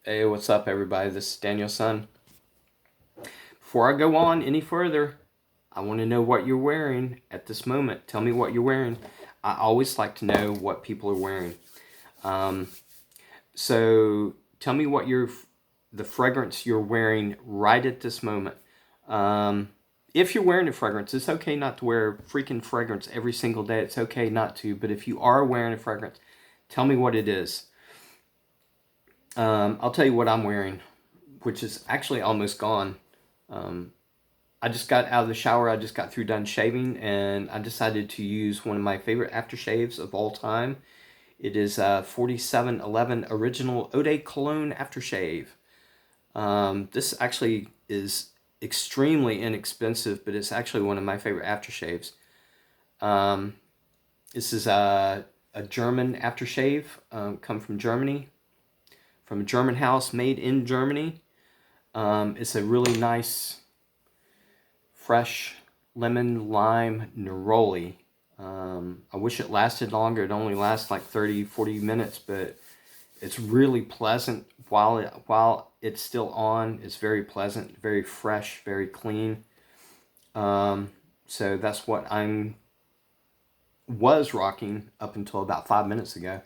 Hey, what's up, everybody? This is Daniel's son. Before I go on any further, I want to know what you're wearing at this moment. Tell me what you're wearing. I always like to know what people are wearing. Um, so tell me the fragrance you're wearing right at this moment. Um, if you're wearing a fragrance, it's okay not to wear a freaking fragrance every single day. It's okay not to. But if you are wearing a fragrance, tell me what it is. I'll tell you what I'm wearing, which is actually almost gone. Um, I just got out of the shower. I just got through done shaving, and I decided to use one of my favorite aftershaves of all time. It is 4711 Original Eau de Cologne Aftershave. This actually is extremely inexpensive, but it's actually one of my favorite aftershaves. Um, this is a German aftershave, come from Germany, from a German house made in Germany. It's a really nice fresh lemon lime neroli. I wish it lasted longer. It only lasts like 30, 40 minutes, but it's really pleasant while it's still on. It's very pleasant, very fresh, very clean. So that's what I was rocking up until about 5 minutes ago.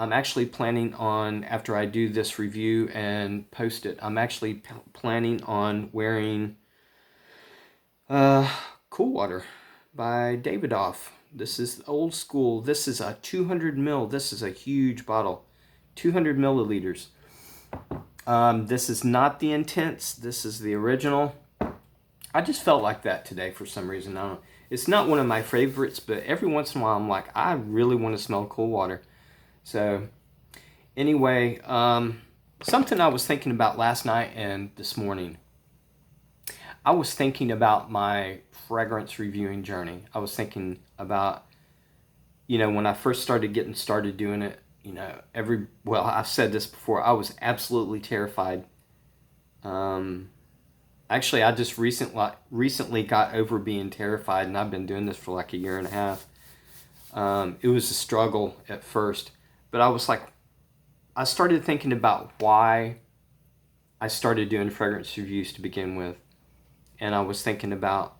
I'm actually planning on, after I do this review and post it, I'm actually planning on wearing uh, Cool Water by Davidoff. This is old school. This is a 200 mil. This is a huge bottle, 200 milliliters. This is not the intense. This is the original. I just felt like that today for some reason. I don't know. It's not one of my favorites, but every once in a while I'm like, I really want to smell Cool Water. So anyway, something I was thinking about last night and this morning. I was thinking about my fragrance reviewing journey. I was thinking about, when I first started getting started doing it, I've said this before, I was absolutely terrified. Um, Actually, I just recently got over being terrified, and I've been doing this for like a year and a half. It was a struggle at first, but I started thinking about why I started doing fragrance reviews to begin with. And I was thinking about,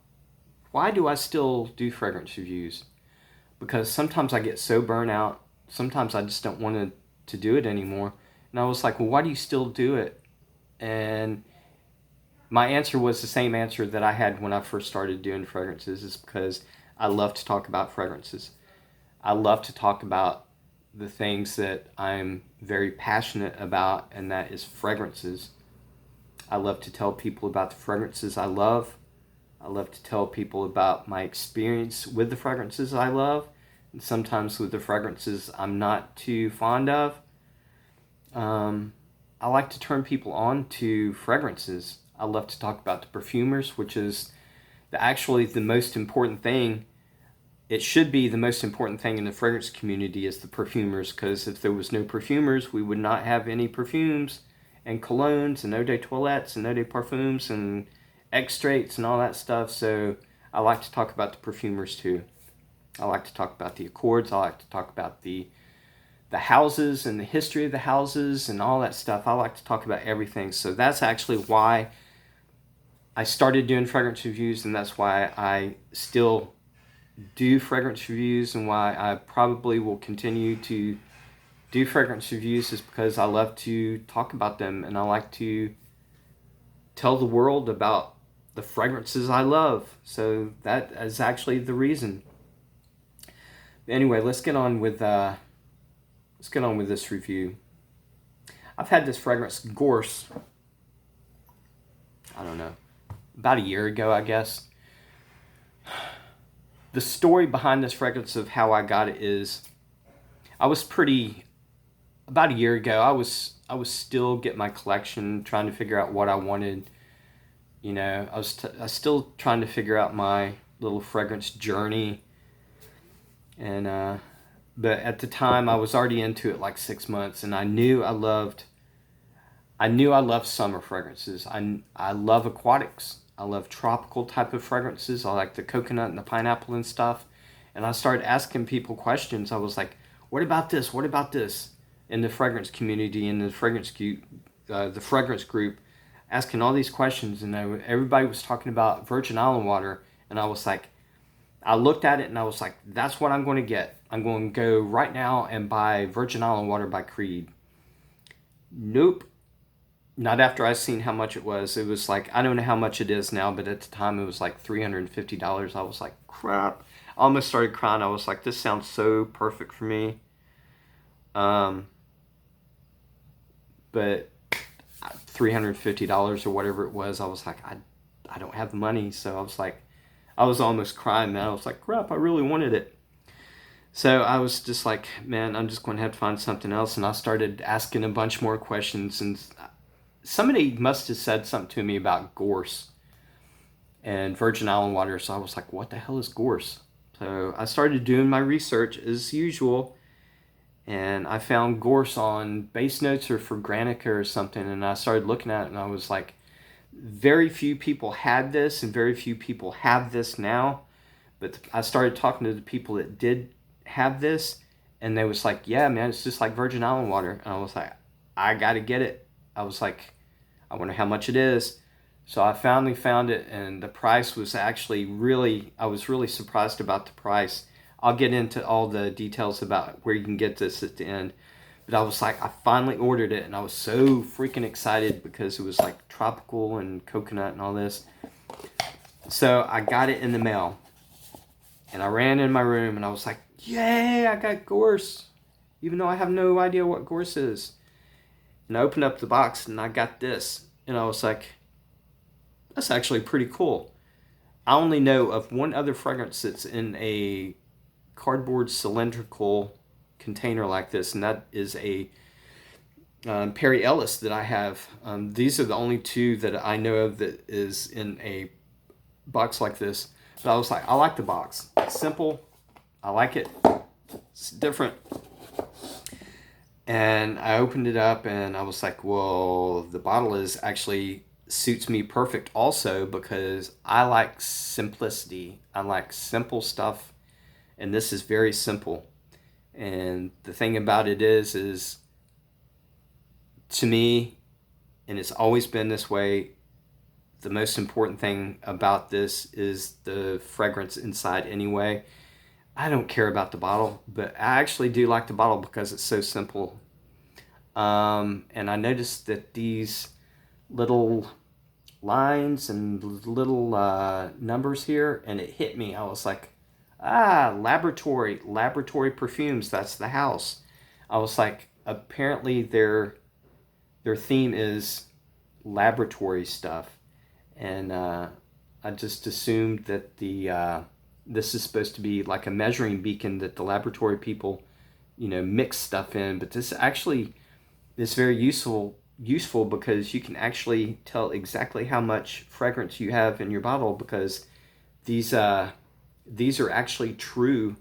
why do I still do fragrance reviews? Because sometimes I get so burnt out. Sometimes I just don't want to do it anymore. And I was like, well, why do you still do it? And my answer was the same answer that I had when I first started doing fragrances, is because I love to talk about fragrances. I love to talk about the things that I'm very passionate about, and that is fragrances. I love to tell people about the fragrances I love. I love to tell people about my experience with the fragrances I love, and sometimes with the fragrances I'm not too fond of. I like to turn people on to fragrances. I love to talk about the perfumers, which is actually the most important thing. It should be the most important thing in the fragrance community is the perfumers, because if there was no perfumers, we would not have any perfumes and colognes and eau de toilettes and eau de parfums and extracts and all that stuff. So I like to talk about the perfumers too. I like to talk about the accords. I like to talk about the houses and the history of the houses and all that stuff. I like to talk about everything. So that's actually why I started doing fragrance reviews, and that's why I still do fragrance reviews, and why I probably will continue to do fragrance reviews, is because I love to talk about them, and I like to tell the world about the fragrances I love. So that is actually the reason. Anyway, let's get on with this review. I've had this fragrance, Gorse, I don't know, about a year ago, I guess. The story behind this fragrance of how I got it is, I was pretty about a year ago. I was still getting my collection, trying to figure out what I wanted. I was still trying to figure out my little fragrance journey, and but at the time I was already into it like 6 months, and I knew I loved summer fragrances. I love aquatics. I love tropical type of fragrances. I like the coconut and the pineapple and stuff. And I started asking people questions. I was like, what about this? What about this? in the fragrance community, in the fragrance group, asking all these questions, and everybody was talking about Virgin Island water, and I was like, I looked at it and I was like, that's what I'm going to get. I'm going to go right now and buy Virgin Island water by Creed. Nope. Not after I seen how much it was. It was like, I don't know how much it is now, but at the time it was like $350. I was like, crap. I almost started crying. I was like, this sounds so perfect for me. But $350 or whatever it was, I was like, I don't have the money. So I was like, I was almost crying, man. I was like, crap, I really wanted it. So I was just like, man, I'm just going to have to find something else. And I started asking a bunch more questions. And somebody must have said something to me about Gorse and Virgin Island water. So I was like, what the hell is Gorse? So I started doing my research as usual. And I found Gorse on Base Notes or Fragrantica or something. And I started looking at it and I was like, very few people had this and very few people have this now. But I started talking to the people that did have this, and they was like, yeah, man, it's just like Virgin Island water. And I was like, I gotta get it. I was like, I wonder how much it is. So I finally found it, and the price was actually I was really surprised about the price. I'll get into all the details about where you can get this at the end. But I was like, I finally ordered it, and I was so freaking excited because it was like tropical and coconut and all this. So I got it in the mail, and I ran in my room, and I was like, yay, I got Gorse, even though I have no idea what Gorse is. And I opened up the box, and I got this, and I was like, that's actually pretty cool. I only know of one other fragrance that's in a cardboard cylindrical container like this, and that is a Perry Ellis that I have. These are the only two that I know of that is in a box like this. But I was like, I like the box. It's simple. I like it. It's different. And I opened it up and I was like, well, the bottle is actually suits me perfect also because I like simplicity. I like simple stuff, and this is very simple. And the thing about it is to me, and it's always been this way, the most important thing about this is the fragrance inside anyway. I don't care about the bottle, but I actually do like the bottle because it's so simple. And I noticed that these little lines and little numbers here, and it hit me. I was like, laboratory perfumes, that's the house. I was like, apparently their theme is laboratory stuff, and I just assumed that this is supposed to be like a measuring beacon that the laboratory people, mix stuff in. But this actually is very useful because you can actually tell exactly how much fragrance you have in your bottle because these are actually true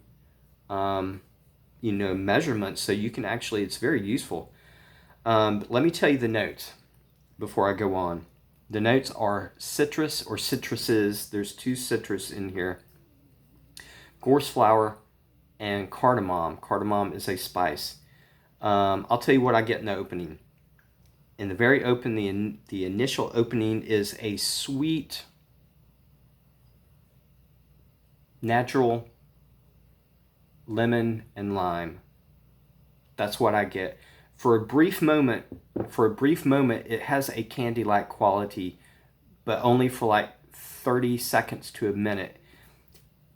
measurements. So you can actually, it's very useful. Let me tell you the notes before I go on. The notes are citrus or citruses. There's 2 citrus in here. Gorse flower and cardamom. Cardamom is a spice. I'll tell you what I get in the opening. In the very the initial opening is a sweet, natural lemon and lime. That's what I get. For a brief moment, it has a candy-like quality, but only for like 30 seconds to a minute.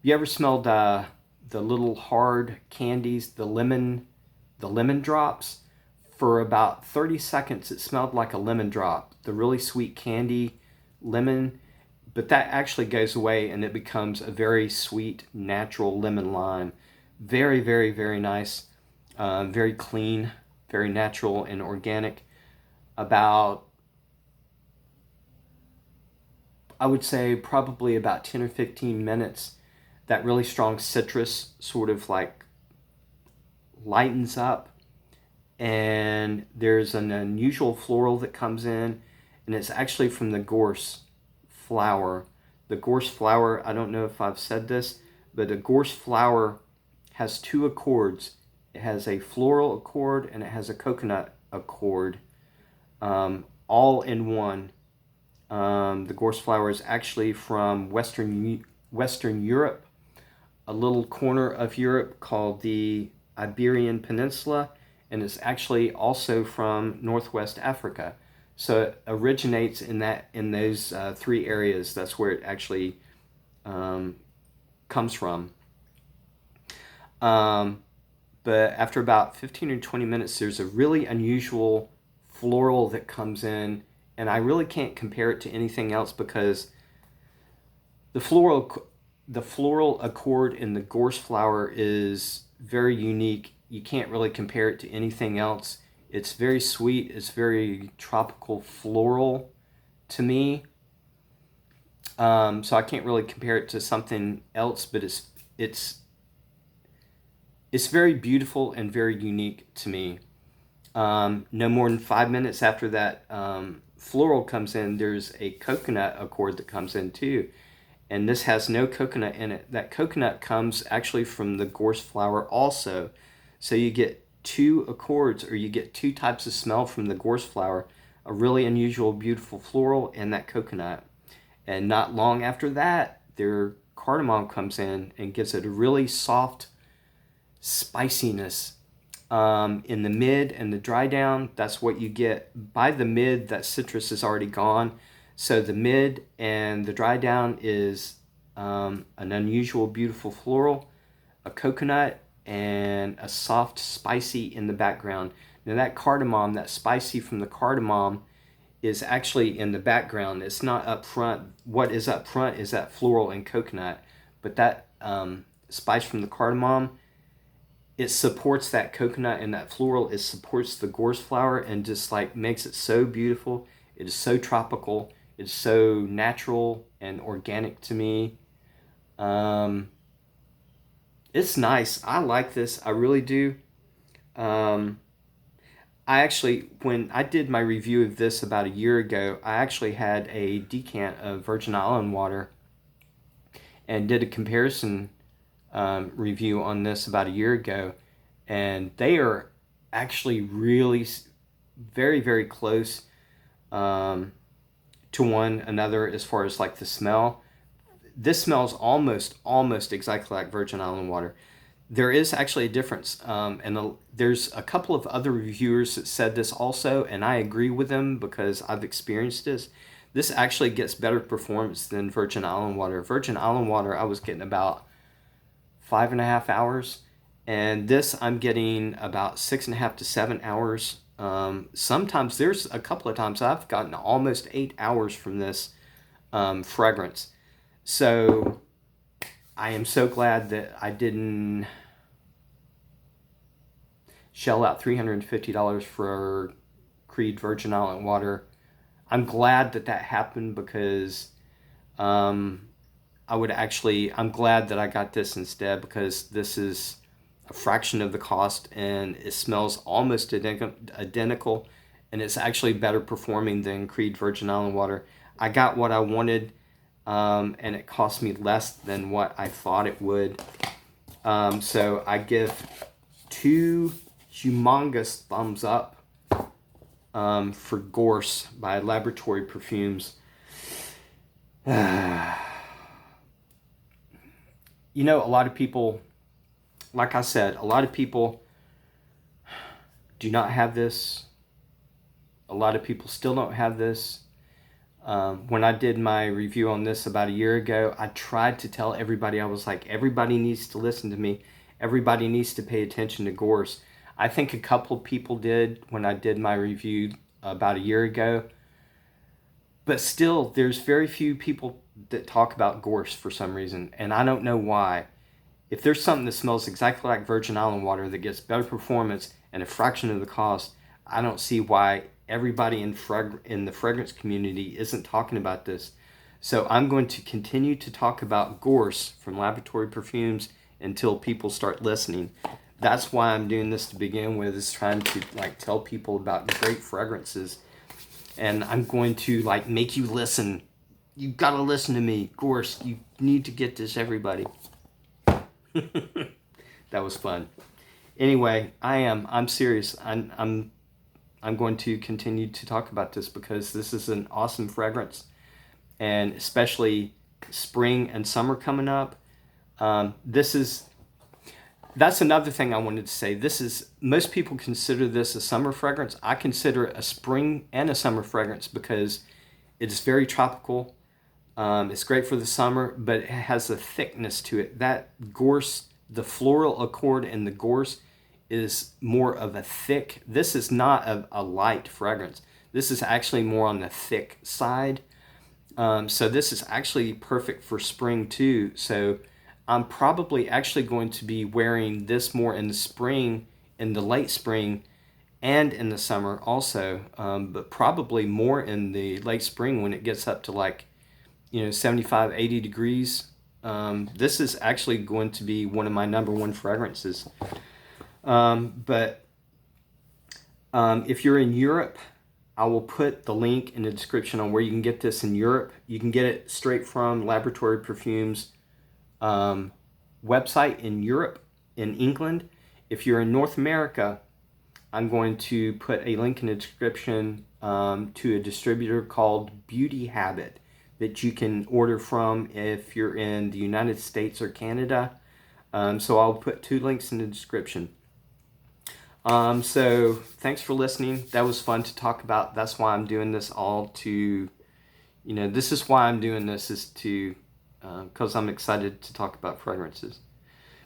You ever smelled the little hard candies, the lemon drops? For about 30 seconds, it smelled like a lemon drop, the really sweet candy lemon, but that actually goes away and it becomes a very sweet, natural lemon lime. Very, very, very nice, very clean, very natural and organic. About, I would say probably about 10 or 15 minutes, that really strong citrus sort of like lightens up, and there's an unusual floral that comes in, and it's actually from the gorse flower. The gorse flower, I don't know if I've said this, but a gorse flower has 2 accords, it has a floral accord, and it has a coconut accord, all in one. The gorse flower is actually from Western Europe, a little corner of Europe called the Iberian Peninsula, and it's actually also from Northwest Africa. So it originates in those three areas. That's where it actually comes from. But after about 15 or 20 minutes, there's a really unusual floral that comes in, and I really can't compare it to anything else because the floral accord in the gorse flower is very unique. You can't really compare it to anything else. It's very sweet. It's very tropical floral to me. So I can't really compare it to something else, but it's very beautiful and very unique to me. No more than 5 minutes after that floral comes in, there's a coconut accord that comes in too. And this has no coconut in it. That coconut comes actually from the gorse flower also. So you get two accords, or you get two types of smell from the gorse flower, a really unusual, beautiful floral, and that coconut. And not long after that, their cardamom comes in and gives it a really soft spiciness. In the mid and the dry down, that's what you get. By the mid, that citrus is already gone. So the mid and the dry down is an unusual, beautiful floral, a coconut, and a soft spicy in the background. Now that cardamom, that spicy from the cardamom, is actually in the background. It's not up front. What is up front is that floral and coconut. But that spice from the cardamom, it supports that coconut and that floral. It supports the gorse flower and just like makes it so beautiful. It is so tropical. It's so natural and organic to me. It's nice. I like this. I really do. I actually, when I did my review of this about a year ago, I actually had a decant of Virgin Island water and did a comparison review on this about a year ago, and they are actually really very, very close to one another as far as like the smell. This smells almost exactly like Virgin Island water. There is actually a difference, and there's a couple of other reviewers that said this also, and I agree with them because I've experienced this. This actually gets better performance than Virgin Island water. Virgin Island water, I was getting about 5.5 hours, and this I'm getting about 6.5 to 7 hours. Sometimes there's a couple of times I've gotten almost 8 hours from this fragrance. So I am so glad that I didn't shell out $350 for Creed Virgin Island water. I'm glad that happened because I'm glad that I got this instead, because this is a fraction of the cost and it smells almost identical, and it's actually better performing than Creed Virgin Island water. I got what I wanted, and it cost me less than what I thought it would. So I give 2 humongous thumbs up for Gorse by Laboratory Perfumes. You know, a lot of people, like I said, a lot of people do not have this. A lot of people still don't have this. When I did my review on this about a year ago, I tried to tell everybody, I was like, everybody needs to listen to me. Everybody needs to pay attention to Gorse. I think a couple people did when I did my review about a year ago. But still, there's very few people that talk about Gorse for some reason, and I don't know why. If there's something that smells exactly like Virgin Island water that gets better performance and a fraction of the cost, I don't see why everybody in the fragrance community isn't talking about this. So I'm going to continue to talk about Gorse from Laboratory Perfumes until people start listening. That's why I'm doing this to begin with, is trying to like tell people about great fragrances. And I'm going to like make you listen. You gotta listen to me, Gorse. You need to get this, everybody. That was fun. Anyway, I'm serious. I'm going to continue to talk about this because this is an awesome fragrance, and especially spring and summer coming up. This is That's another thing I wanted to say. Most people consider this a summer fragrance. I consider it a spring and a summer fragrance because it is very tropical. It's great for the summer, but it has a thickness to it. That Gorse, the floral accord in the Gorse is more of a thick. This is not a light fragrance. This is actually more on the thick side. So this is actually perfect for spring too. So I'm probably actually going to be wearing this more in the spring, in the late spring, and in the summer also. But probably more in the late spring when it gets up to like, 75, 80 degrees. This is actually going to be one of my number one fragrances. But if you're in Europe, I will put the link in the description on where you can get this in Europe. You can get it straight from Laboratory Perfumes website in Europe, in England. If you're in North America, I'm going to put a link in the description to a distributor called Beauty Habit that you can order from if you're in the United States or Canada. So I'll put 2 links in the description. So thanks for listening. That was fun to talk about. That's why I'm doing this this is why I'm doing this, is to, because I'm excited to talk about fragrances.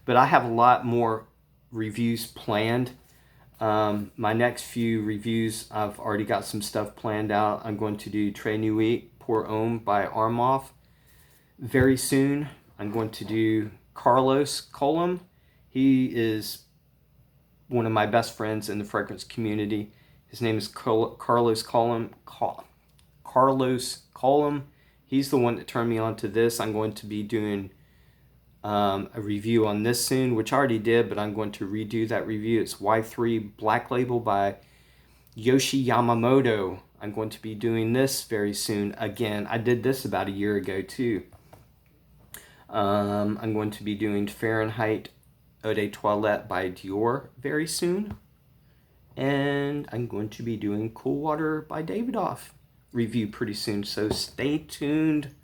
But I have a lot more reviews planned. My next few reviews, I've already got some stuff planned out. I'm going to do Très Nuit Pour Homme by Armov very soon. I'm going to do Carlos Colom. He is one of my best friends in the fragrance community. His name is Carlos Colom. Carlos Colom. He's the one that turned me on to this. I'm going to be doing a review on this soon, which I already did, but I'm going to redo that review. It's Y3 Black Label by Yoshi Yamamoto. I'm going to be doing this very soon. Again, I did this about a year ago too. I'm going to be doing Fahrenheit Eau de Toilette by Dior very soon. And I'm going to be doing Cool Water by Davidoff review pretty soon. So stay tuned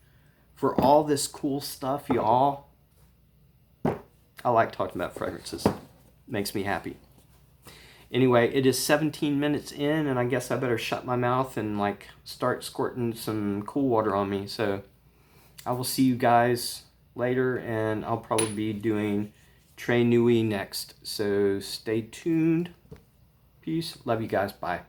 for all this cool stuff, y'all. I like talking about fragrances. Makes me happy. Anyway, it is 17 minutes in, and I guess I better shut my mouth and start squirting some cool water on me. So I will see you guys later, and I'll probably be doing Très Nuit next. So stay tuned. Peace. Love you guys. Bye.